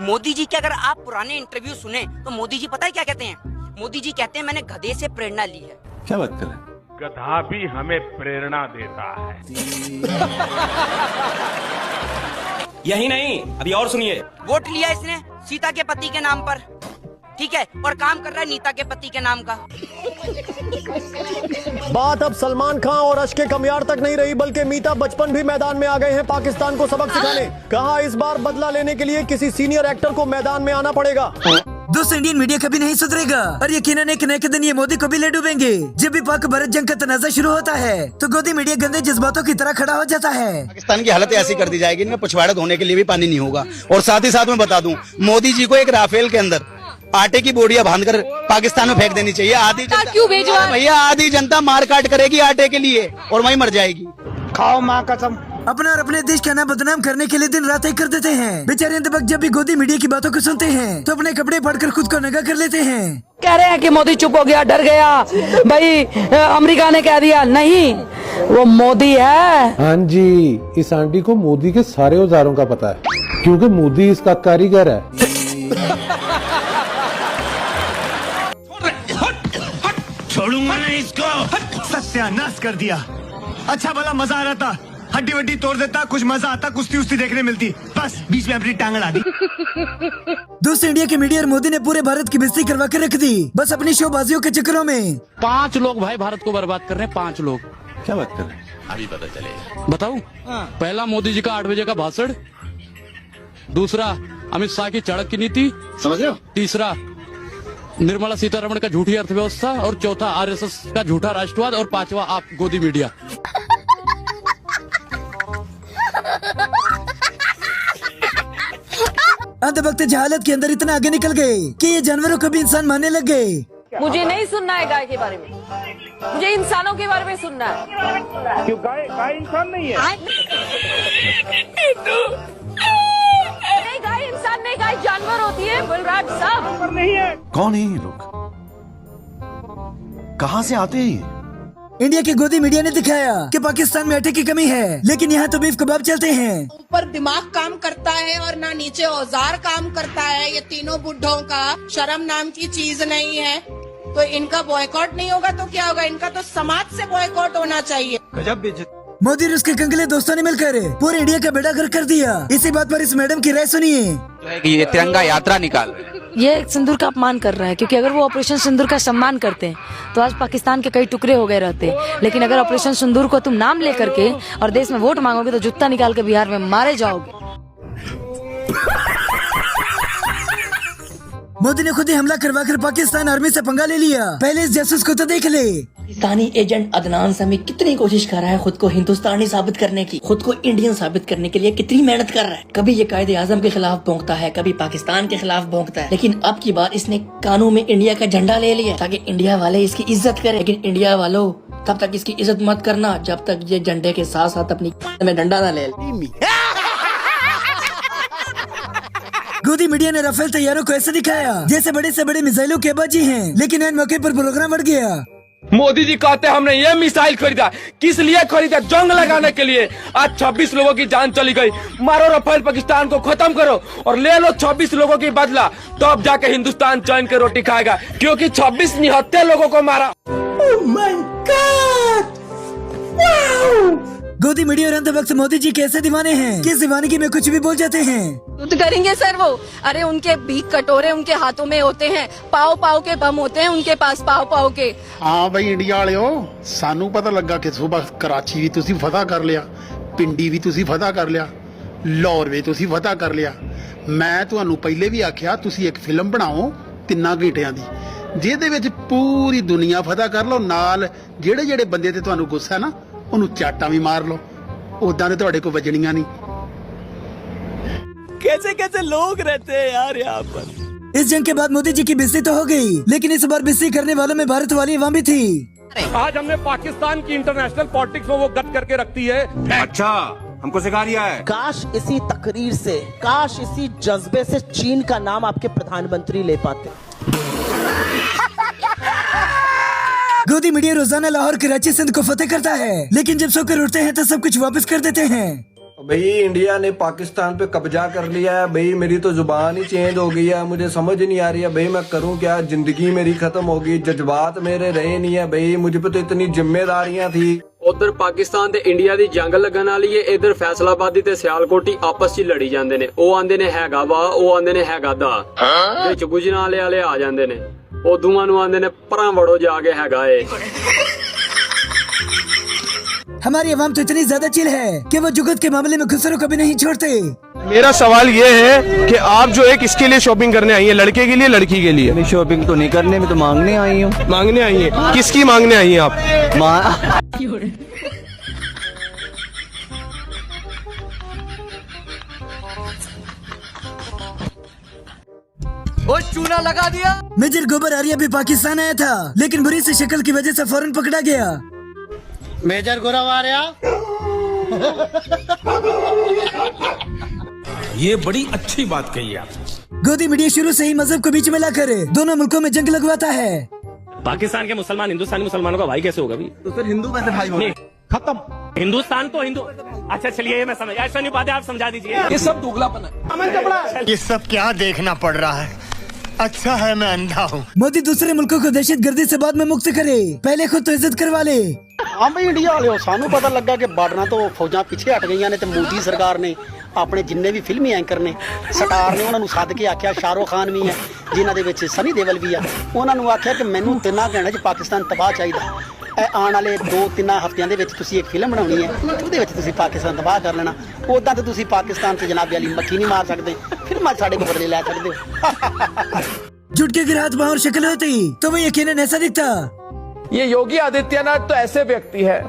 मोदी जी के अगर आप पुराने इंटरव्यू सुने तो मोदी जी पता है क्या कहते हैं? मोदी जी कहते हैं मैंने गधे से प्रेरणा ली है। क्या बात कर रहे हैं? गधा भी हमें प्रेरणा देता है। यही नहीं, अभी और सुनिए। वोट लिया इसने सीता के पति के नाम पर, ठीक है, और काम कर रहा है नीता के पति के नाम का। बात अब सलमान खान और अशके कमियार तक नहीं रही, बल्कि मीता बचपन भी मैदान में आ गए हैं पाकिस्तान को सबक सिखाने। कहा इस बार बदला लेने के लिए किसी सीनियर एक्टर को मैदान में आना पड़ेगा। दोस्तों, इंडियन मीडिया कभी नहीं सुधरेगा और यकीनन एक न एक दिन ये मोदी को भी ले डूबेंगे। जब भी पाक भारत जंग का तनाजा शुरू होता है तो गोदी मीडिया गंदे जज्बातों की तरह खड़ा हो जाता है। पाकिस्तान की हालत ऐसी कर दी जाएगी, इनमें पिछवाड़ा धोने के लिए भी पानी नहीं होगा। और साथ ही साथ मैं बता दूं, मोदी जी को एक राफेल के अंदर आटे की बोरियां बांधकर पाकिस्तान में फेंक देनी चाहिए। आधी क्यों भेजवा भैया, आधी जनता मार काट करेगी आटे के लिए और वहीं मर जाएगी। खाओ माँ कसम। अपना और अपने देश का नाम बदनाम करने के लिए दिन रात एक कर देते हैं। बेचारे अंत वक्त जब भी गोदी मीडिया की बातों को सुनते हैं तो अपने कपड़े फाड़कर खुद को नंगा कर लेते हैं। कह रहे हैं कि मोदी चुप हो गया, डर गया। भाई अमेरिका ने कह दिया, नहीं वो मोदी है। हाँ जी, इस आंटी को मोदी के सारे औजारों का पता है, क्योंकि मोदी इसका कारीगर है। छोड़ूंगा नहीं इसको। सत्यानाश कर दिया। अच्छा भला मजा आ रहा था, हड्डी वड्डी तोड़ देता, कुछ मजा आता, कुश्ती उस्ती देखने मिलती, बस बीच में अपनी टांग अड़ा दी। दोस्तों, इंडिया के मीडिया और मोदी ने पूरे भारत की बेइज्जती करवा के रख दी, बस अपनी शोबाजियों के चक्करों में। 5 लोग भाई भारत को बर्बाद कर रहे हैं, 5 लोग। क्या बात कर रहे हैं? अभी पता चलेगा। बताऊं? पहला मोदी जी का 8 बजे का भाषण, दूसरा अमित शाह की चढ़क की नीति, समझ रहे हो? तीसरा निर्मला सीतारमण का झूठी अर्थव्यवस्था, और चौथा आरएसएस का झूठा राष्ट्रवाद, और 5वां आप गोदी मीडिया। अंत वक्त जहालत के अंदर इतना आगे निकल गए कि ये जानवरों को भी इंसान मानने लग गए। मुझे नहीं सुनना है गाय के बारे में, मुझे इंसानों के बारे में सुनना है। क्यों गाय इंसान नहीं है? नहीं, गाय इंसान नहीं, गाय जानवर होती है बलराज साहब। नहीं है। कौन है ये लोग? कहाँ से आते हैं? इंडिया की गोदी मीडिया ने दिखाया कि पाकिस्तान में आटे की कमी है, लेकिन यहाँ तो बीफ कबाब चलते हैं। ऊपर दिमाग काम करता है और ना नीचे औजार काम करता है। ये तीनों बुड्ढों का शर्म नाम की चीज नहीं है, तो इनका बॉयकॉट नहीं होगा तो क्या होगा? इनका तो समाज से बॉयकॉट होना चाहिए। गजब बेइज्जती। मोदी और उसके कंगले दोस्तों ने मिलकर पूरे इंडिया का बेड़ा गर्क कर दिया। इसी बात पर इस मैडम की राय सुनिए। ये तिरंगा यात्रा निकाल, ये सिंदूर का अपमान कर रहा है, क्योंकि अगर वो ऑपरेशन सिंदूर का सम्मान करते हैं तो आज पाकिस्तान के कई टुकड़े हो गए रहते। लेकिन अगर ऑपरेशन सिंदूर को तुम नाम लेकर के और देश में वोट मांगोगे तो जूता निकाल के बिहार में मारे जाओगे। मोदी ने खुद ही हमला करवा कर पाकिस्तान आर्मी से पंगा ले लिया। पहले इस जासूस को तो देख ले। पाकिस्तानी एजेंट अदनान समी कितनी कोशिश कर रहा है खुद को हिंदुस्तानी साबित करने की, खुद को इंडियन साबित करने के लिए कितनी मेहनत कर रहा है। कभी ये कायदे आजम के खिलाफ भौंकता है, कभी पाकिस्तान के खिलाफ भौंकता है, लेकिन अब की बार इसने कानून में इंडिया का झंडा ले लिया ताकि इंडिया वाले इसकी इज्जत करें। लेकिन इंडिया वालों, तब तक इसकी इज्जत मत करना जब तक ये झंडे के साथ साथ अपनी में डंडा न ले। गोदी मीडिया ने राफेल तैयारों को ऐसे दिखाया जैसे बड़े से बड़े मिसाइलों के बाजी हैं, लेकिन इन मौके पर प्रोग्राम बढ़ गया। मोदी जी कहते हमने ये मिसाइल खरीदा, किस लिए खरीदा? जंग लगाने के लिए। आज 26 लोगों की जान चली गई। मारो राफेल, पाकिस्तान को खत्म करो और ले लो 26 लोगों की बदला, तो अब जाके हिंदुस्तान चैन के रोटी खाएगा, क्योंकि 26 निहत्थे लोगों को मारा। Oh my God! गोदी मीडिया और अंत वक्त मोदी जी कैसे दीवाने हैं कि दीवानगी में कुछ भी बोल जाते हैं। युद्ध करेंगे सर वो। अरे उनके भीख कटोरे उनके हाथों में होते हैं, पाव पाव के बम होते हैं उनके पास, पाव पाव के। हाँ भाई इंडिया वालियो, सानू पता लगा कि सुबह कराची भी तुसी फतह कर लिया, पिंडी भी तुसी फतह कर लिया, लाहौर भी तुसी फतह कर लिया। मैं ਤੁਹਾਨੂੰ ਪਹਿਲੇ ਵੀ ਆਖਿਆ ਤੁਸੀਂ ਇੱਕ ਫਿਲਮ ਬਣਾਓ 3 ਘੰਟਿਆਂ ਦੀ, ਜਿਹਦੇ ਵਿੱਚ ਪੂਰੀ ਦੁਨੀਆ ਫਤਹ ਕਰ ਲਓ, ਨਾਲ ਜਿਹੜੇ ਜਿਹੜੇ ਬੰਦੇ ਤੇ ਤੁਹਾਨੂੰ ਗੁੱਸਾ ਨਾ ਉਹਨੂੰ ਚਾਟਾਂ ਵੀ ਮਾਰ ਲਓ, ਉਦਾਂ ਦੇ ਤੁਹਾਡੇ ਕੋਲ ਵੱਜਣੀਆਂ नहीं। कैसे कैसे लोग रहते हैं यार यहाँ पर। इस जंग के बाद मोदी जी की बेइज्जती तो हो गई, लेकिन इस बार बेइज्जती करने वालों में भारत वाली अवाम भी थी। आज हमने पाकिस्तान की इंटरनेशनल पॉलिटिक्स में वो गद करके रखती है। अच्छा, हमको सिखा दिया है। काश इसी तकरीर से, काश इसी जज्बे से चीन का नाम आपके प्रधानमंत्री ले पाते। गोदी मीडिया रोजाना लाहौर, कराची, सिंध को फतेह करता है, लेकिन जब सोकर उठते हैं तो सब कुछ वापस कर देते हैं। भाई इंडिया ने पाकिस्तान पे कब्जा कर लिया है भाई, मेरी तो जुबान ही चेंज हो गई है, मुझे समझ नहीं आ रही है भाई मैं करूं क्या। जिंदगी मेरी खत्म हो गई, जज्बात मेरे रहे नहीं है भाई, मुझ पे तो इतनी जिम्मेदारियां थी। उधर पाकिस्तान ते इंडिया दी जंग लगन वाली है, इधर फैसलाबादी ते सियालकोटी आपस च लड़ी जांदे ने। ओ आंदे ने हैगा वा, ओ आंदे ने हैगा दा, विच गुजनाले वाले आ जांदे ने, ओ दूआं नूं आंदे ने परां वड़ो जाके हैगा ए। हमारी आवाम तो इतनी ज्यादा चिल है कि वो जुगत के मामले में खुसरो कभी नहीं छोड़ते। मेरा सवाल ये है कि आप जो है किसके लिए शॉपिंग करने आई है, लड़के के लिए लड़की के लिए? शॉपिंग तो नहीं करने में, तो मांगने आई हूँ। मांगने आई है? किसकी मांगने आई है आप? ओ चूना लगा दिया। मेजर गोबर आर्या भी पाकिस्तान आया था, लेकिन बुरी सी शक्ल की वजह से फौरन पकड़ा गया। मेजर गौरव आर्या ये बड़ी अच्छी बात कही आप। गोदी मीडिया शुरू से ही मजहब को बीच में लाकर दोनों मुल्कों में जंग लगवाता है। पाकिस्तान के मुसलमान हिंदुस्तानी मुसलमानों का भाई कैसे होगा? तो फिर हिंदू कैसे भाई होंगे? खत्म। हिंदुस्तान तो हिंदू। अच्छा चलिए, ये मैं समझ, ऐसा नहीं बात है, आप समझा दीजिए। ये सब दोगलापन है। ये सब क्या देखना पड़ रहा है? अच्छा है मैं अंधा हूँ। मोदी दूसरे मुल्कों को दहशतगर्दी से बाद में मुक्त करे, पहले खुद तो इज्जत करवा ले। हाँ भाई इंडिया वाले सानू पता लगा कि बार्डर तो फौजा पीछे हट गई ने, तो मोदी सरकार ने अपने जिन्ने भी फिल्मी एंकर ने स्टार ने उन्होंने सद के आख्या, शाहरुख खान भी है जिन्हों के सनी देवल भी है, उन्होंने आख्या कि मैनू 3 घंटे च पाकिस्तान तबाह चाहिए। आने वाले 2-3 हफ्तियां दे विच तुसीं एक फिल्म बनानी है, ਉਹਦੇ ਵਿੱਚ ਤੁਸੀਂ पाकिस्तान तबाह कर लेना। उदा तो तुसीं पाकिस्तान से जनाब अली मक्खी नहीं मार सकते, फिल्मां साडे को बदले लै सकते हो। जुट के अगर हाथ बाहर और शक्ल होती तो वो यकीनन ऐसा दिखता। ये योगी आदित्यनाथ तो ऐसे व्यक्ति है,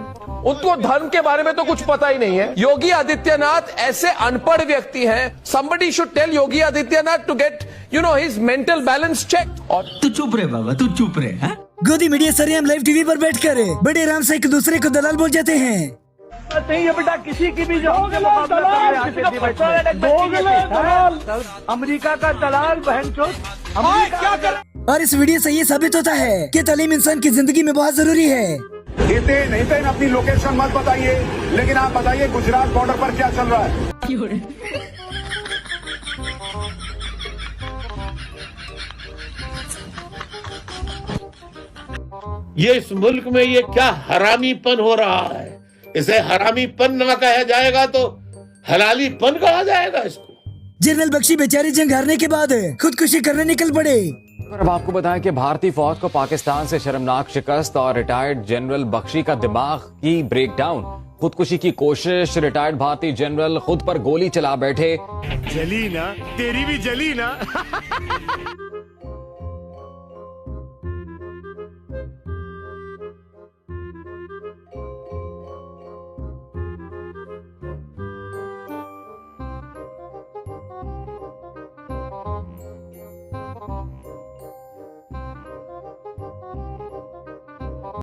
उनको धर्म के बारे में तो कुछ पता ही नहीं है। योगी आदित्यनाथ ऐसे अनपढ़ व्यक्ति हैं। somebody should tell Yogi Adityanath to get his mental balance checked। और तू चुप रहे बाबा, तू चुप रहे। गोदी मीडिया सरेआम लाइव टीवी पर बैठकर बड़े आराम से एक दूसरे को दलाल बोल जाते हैं। नहीं है बेटा, किसी की भी जो अमेरिका का दलाल बहनचोद क्या कर। और इस वीडियो से ये साबित होता है कि तालीम इंसान की जिंदगी में बहुत जरूरी है। नहीं तो अपनी लोकेशन मत बताइए, लेकिन आप बताइए गुजरात बॉर्डर पर क्या चल रहा है। ये इस मुल्क में ये क्या हरामीपन हो रहा है? इसे हरामीपन न कहा जाएगा तो हलालीपन कहा जाएगा इसको। जनरल बख्शी बेचारे जंग हारने के बाद खुदकुशी करने निकल पड़े। अब आपको बताएं कि भारतीय फौज को पाकिस्तान से शर्मनाक शिकस्त और रिटायर्ड जनरल बख्शी का दिमाग की ब्रेकडाउन, खुदकुशी की कोशिश। रिटायर्ड भारतीय जनरल खुद पर गोली चला बैठे। जली ना, तेरी भी जली ना।